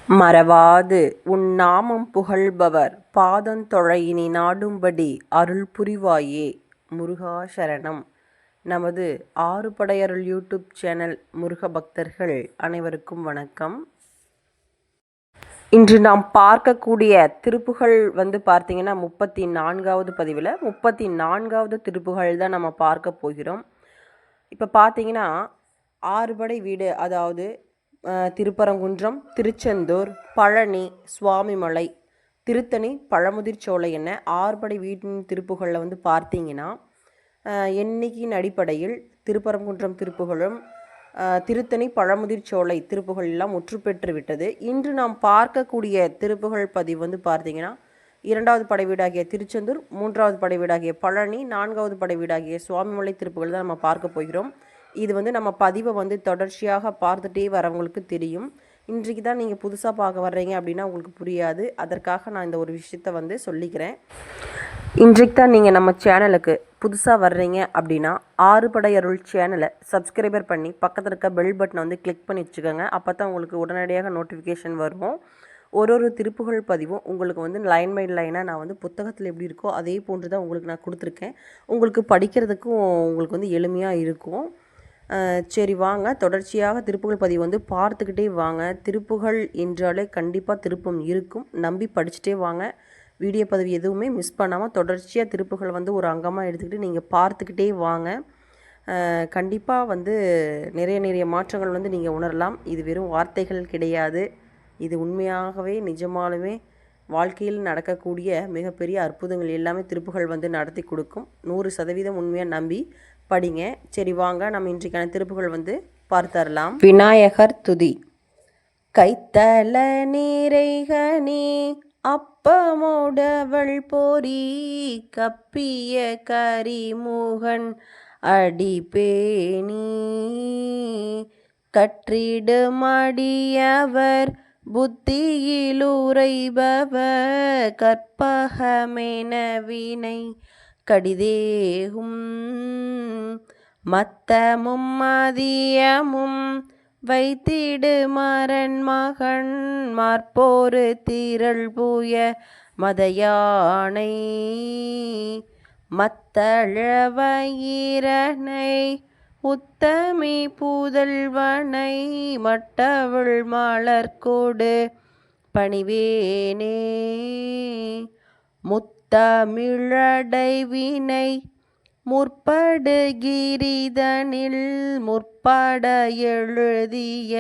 மறவாது உன் நாமம் புகழ்பவர் பாதந்தொழையினி நாடும்படி அருள் புரிவாயே முருகா சரணம். நமது ஆறுபடையருள் யூடியூப் சேனல் முருக பக்தர்கள் அனைவருக்கும் வணக்கம். இன்று நாம் பார்க்கக்கூடிய திருப்புகழ் பார்த்தீங்கன்னா 34வது பதிவில் 34வது திருப்புகழ் தான் நம்ம பார்க்க போகிறோம். இப்போ பார்த்தீங்கன்னா ஆறுபடை வீடு, அதாவது திருப்பரங்குன்றம், திருச்செந்தூர், பழனி, சுவாமிமலை, திருத்தணி, பழமுதிர்ச்சோலை என்ன ஆறுபடை வீட்டின் திருப்புகளில் பார்த்தீங்கன்னா எண்ணிக்கையின் அடிப்படையில் திருப்பரங்குன்றம் திருப்புகழும் திருத்தணி, பழமுதிர்ச்சோலை திருப்புகள் எல்லாம் முற்று பெற்று விட்டது. இன்று நாம் பார்க்கக்கூடிய திருப்புகழ் பதிவு பார்த்தீங்கன்னா 2வது படை வீடாகிய திருச்செந்தூர், 3வது படை வீடாகிய பழனி, 4வது படை வீடாகிய சுவாமிமலை திருப்புகள் தான் நம்ம பார்க்க போகிறோம். இது நம்ம பதிவை தொடர்ச்சியாக பார்த்துட்டே வரவங்களுக்கு தெரியும். இன்றைக்கு தான் நீங்கள் புதுசாக பார்க்க வர்றீங்க அப்படின்னா உங்களுக்கு புரியாது. அதற்காக நான் இந்த ஒரு விஷயத்தை சொல்லிக்கிறேன். இன்றைக்கு தான் நீங்கள் நம்ம சேனலுக்கு புதுசாக வர்றீங்க அப்படின்னா ஆறுபடை அருள் சேனலை சப்ஸ்கிரைபர் பண்ணி பக்கத்தில் இருக்க பெல் பட்டனை கிளிக் பண்ணி வச்சுக்கோங்க. அப்போ தான் உங்களுக்கு உடனடியாக நோட்டிஃபிகேஷன் வரும். ஒரு திருப்புகழ் பதிவும் உங்களுக்கு லைன் பை லைனாக நான் புத்தகத்தில் எப்படி இருக்கோ அதே போன்று தான் உங்களுக்கு நான் கொடுத்துருக்கேன். உங்களுக்கு படிக்கிறதுக்கும் உங்களுக்கு எளிமையாக இருக்கும். சரி வாங்க, தொடர்ச்சியாக திருப்புகழ் பதிவு பார்த்துக்கிட்டே வாங்க. திருப்புகழ் என்றாலே கண்டிப்பாக திருப்பம் இருக்கும். நம்பி படிச்சுட்டே வாங்க. வீடியோ பதிவு எதுவுமே மிஸ் பண்ணாமல் தொடர்ச்சியாக திருப்புகழ் ஒரு அங்கமாக எடுத்துக்கிட்டு நீங்கள் பார்த்துக்கிட்டே வாங்க. கண்டிப்பாக நிறைய மாற்றங்கள் நீங்கள் உணரலாம். இது வெறும் வார்த்தைகள் கிடையாது. இது உண்மையாகவே நிஜமாலுமே வாழ்க்கையில் நடக்கக்கூடிய மிகப்பெரிய அற்புதங்கள் எல்லாமே திருப்புகழ் நடத்தி கொடுக்கும். 100% உண்மையாக நம்பி படிங்க. சரி வாங்க, நம்ம இன்றைக்கான திருப்புகள் பார்த்தரலாம். விநாயகர் துதி. கைத்தல நீரைகனி அப்பமோடவள் போரி கப்பிய கரிமுகன் அடிபேணி கற்றிடுமடியவர் புத்தியிலுரைபவர் கற்பகமென வினை கடிதேகும் மத்தமும் மதியமும் வைத்திடு மரன் மகன் மார்போரு திரள் பூய மதயானை மத்தளவயிரனை உத்தமி புதல்வனை மட்டவள் மலர்கோடு பணிவேனே முத்தமிழடைவினை முற்படு கிரிதனில் முற்பட எழுதிய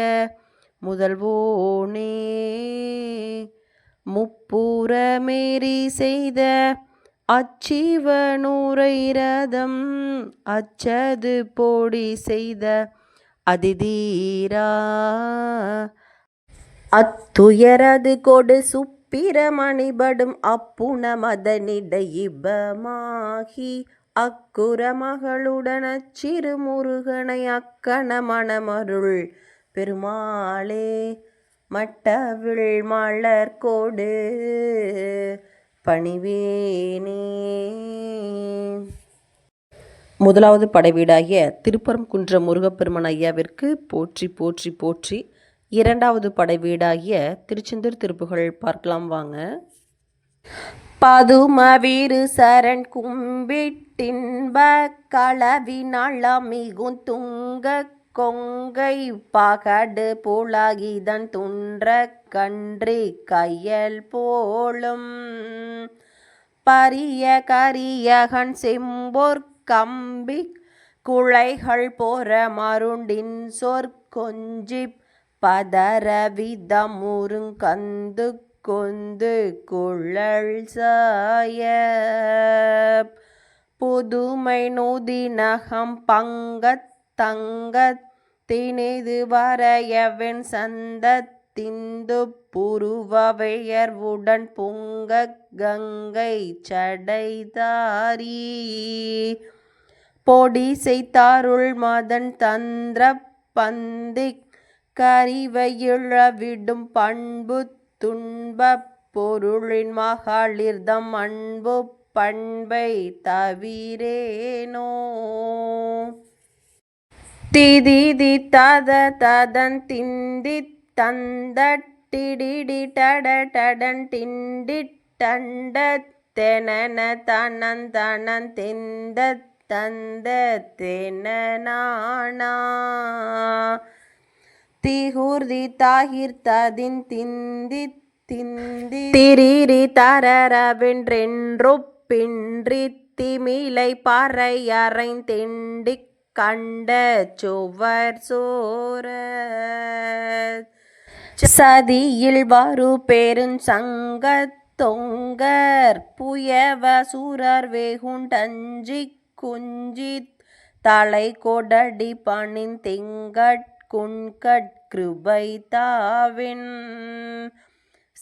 முதல்வோனே முப்புறமேறி செய்த அச்சிவனுரை ரதம் அச்சது போடி செய்த அதிதீரா அத்துயரது கொடு சுப்பிரமணிபடும் அப்புன மதனிடையிபமாகி அக்குற மகளுடன் அச்சிறு முருகனை அக்கண மணமருள் பெருமாளே மட்டவிள் மலர்கோடு பணிவேனே. முதலாவது படைவீடாகிய திருப்பரங்குன்றம் முருகப்பெருமான் ஐயாவிற்கு போற்றி போற்றி போற்றி. 2வது படைவீடாகிய திருச்செந்தூர் திருப்புகழ் பார்க்கலாம் வாங்க. பதுமவீரு சரண் கும்பிட்டின்ப களவினளமிகும் துங்க கொங்கை பகடு புலகிதன் துன்ற கன்றி கையல் போலும் பரிய கரியகன் செம்பொற் கம்பி குழைகள் போற மருண்டின் சொற்கொஞ்சி பதரவிதமுருங்கந்து கொந்து குழல் சாய புதுமை நூதி நகம் பங்கத் தங்கத் திணிது வரையவென் சந்த திந்து புருவவையர்வுடன் பொங்க கங்கை சடைதாரி பொடி செய்தாருள் மதன் தந்திர பந்திக் கரிவையிழவிடும் பண்பு துன்பப் பொருளின் மகளிர்தம் அன்பு பண்பை தவிரேனோ திதி தத ததன் திந்தி தந்த டிடிடி டட டடன் டிண்டிட் டண்ட தெனன தனந்தனன் தெந்த தந்த தெனனானா திகூர்தி தாகிர்த்ததின் திந்தி திந்தி திரிரி தரரவென்றென்றொப்பின்றி திமிலை பறையறைந் தெண்டிக் கண்ட சுவர் சோர சதியில் வரு பெருஞ்சங்கத் தொங்கர் புயவ சூரர் வெகுண்டஞ்சிக் குஞ்சித் தலை கொடடி பணிந் திங்கட் குண்கட் கிருபை தாவின்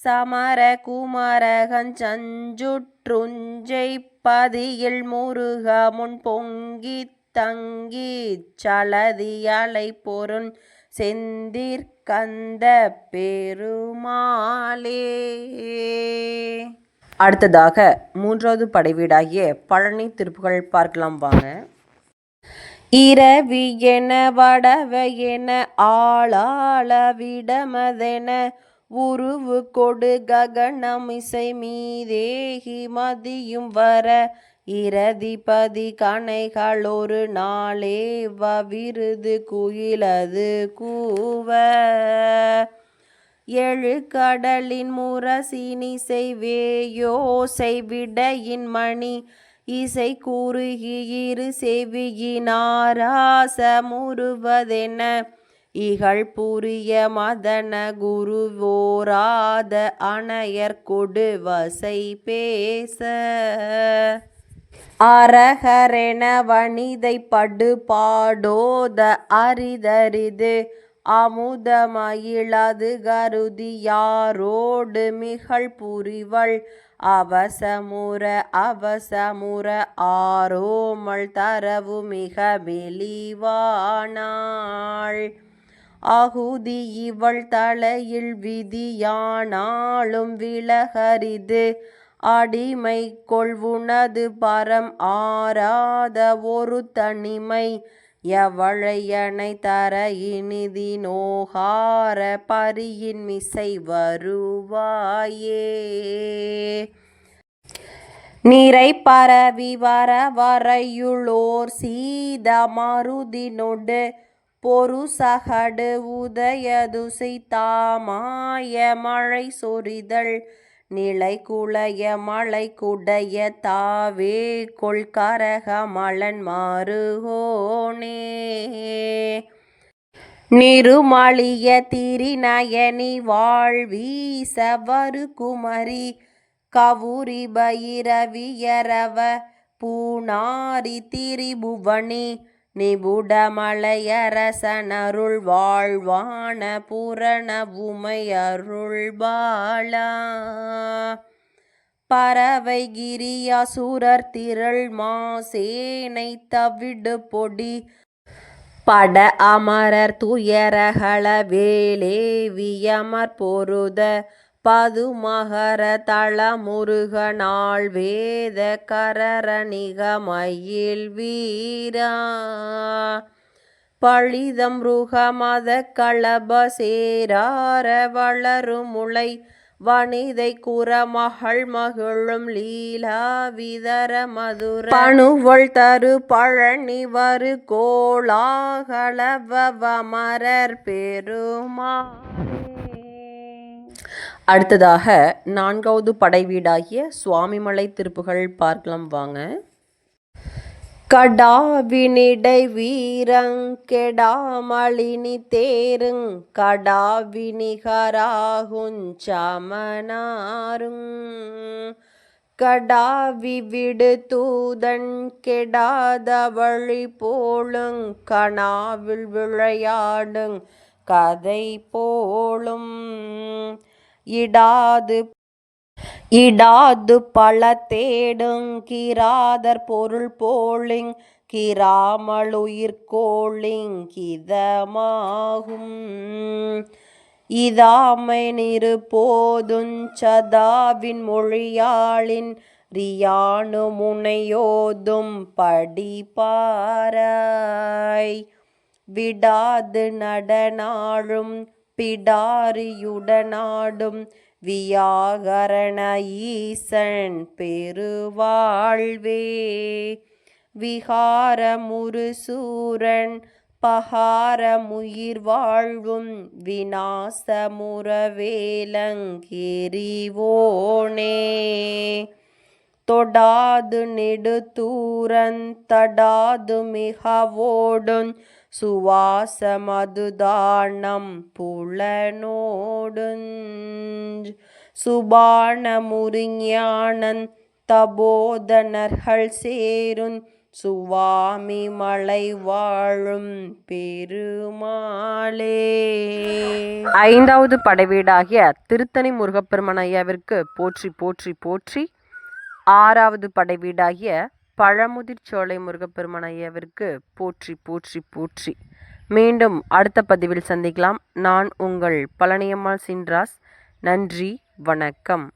சமர குமரகஞ் சஞ்சுற்றுஞ்செய் பதியில் முருகமுன் பொங்கித் தங்கிச் சலதி அலை பொருஞ் செந்திற்கந்த பெருமாளே. அடுத்ததாக 3வது படைவீடாகிய பழனி திருப்புகழ் பார்க்கலாம் வாங்க. இரவி என வடவ என ஆளாள விடமதென உருவு கொடு ககனமிசை மீதேகி மதியும் வர இரதிபதி கணைகளொரு நாளேவ விருது குயிலது கூவ எழு கடலின் முரசினிசை வேயோசை விடையின் மணி இசை குறுகி இரு செவியினாராச முறுவதென இகழ் புரிய மதன குருவோராத அணையர் கொடு வசை பேச அரகரென வனிதை படு பாடோத அரிதரிது அமுதமயிலது கருதி யாரோடு மிகழ் புரிவள் அவசமுற ஆரோமல் தரவு மிக மெலிவானாள் அகுதி இவள் தலையில் விதியானாலும் விலகரிது அடிமை கொள்வுனது பரம் ஆராத ஒரு தனிமை எவழையனை தர இனிதி நோகார பரியின் மிசை வருவாயே. நிறை பரவி வர வரையுளோர் சீத மருதினொடு பொருசகடு உதயதுசை தாமாய மழை சொரிதல் நிலை குளைய மலை குடைய தாவே கொள்கரக மலன் மாறுகோனே. நிருமளிய திரிநயனி வாழ்வீச வரு குமரி கவுரி பைரவியரவ பூணாரி திரிபுவனி நிபுடமலையரசனருள் வாழ்வான புரண உமை அருள் பாலா பறவை கிரியாசுரர் திரள் மாசேனை தவிடு பொடி பட அமரர் துயரகள வேலேவியமர் பொருத பதுமகர தளமுருக நாள் வேத கரரணிக மயில் வீரா பழிதம் ருகமத களப சேரார வளருமுளை வனிதை குறமகள் மகிழும் லீலா விதர மதுர பணுவள் தரு பழனி வரு கோளாகலவமரர் பெருமாளே. அடுத்ததாக 4வது படைவீடாகிய சுவாமிமலை திருப்புகழ் பார்க்கலாம் வாங்க. கடாவினிடை வீரங் கெடாமளினி தேருங் கடாவினிகராகுஞ் சமனாருங் கடாவி விடு தூதன் கெடாதவழி போலுங் கனாவில் விளையாடுங் கதை போலும் இடாது பல தேடுங் கிராதர் பொருள் போலிங் கிராமலுயிர்கோளிங் கிதமாகும் இதாமை நிரு போதுஞ் சதாவின் மொழியாளின் ரியானு முனையோதும் படிப்பாராய் விடாது நடனாழும் பிடாரியுடனாடும் வியாகரண ஈசன் பெருவாழ்வே. விகாரமுறு சூரன் பகாரமுயிர் வாழ்வும் விநாசமுற வேலங்கெறிவோனே. தொடாது நெடுதூரன் தடாது மிகவோடுஞ் சுவாசமதுதானம் புலனோடுஞ் சுபானமுறிஞானந் தபோதனர்கள் சேருஞ் சுவாமி மலை வாழும் பெருமாளே. ஐந்தாவது படைவீடாகிய திருத்தணி முருகப்பெருமான் ஐயாவிற்கு போற்றி போற்றி போற்றி. ஆறாவது படைவீடாகிய பழமுதிர்ச்சோலை முருகப்பெருமான் ஐயாவிற்கு போற்றி போற்றி போற்றி. மீண்டும் அடுத்த பதிவில் சந்திக்கலாம். நான் உங்கள் பழனியம்மாள் சின்ராஸ். நன்றி, வணக்கம்.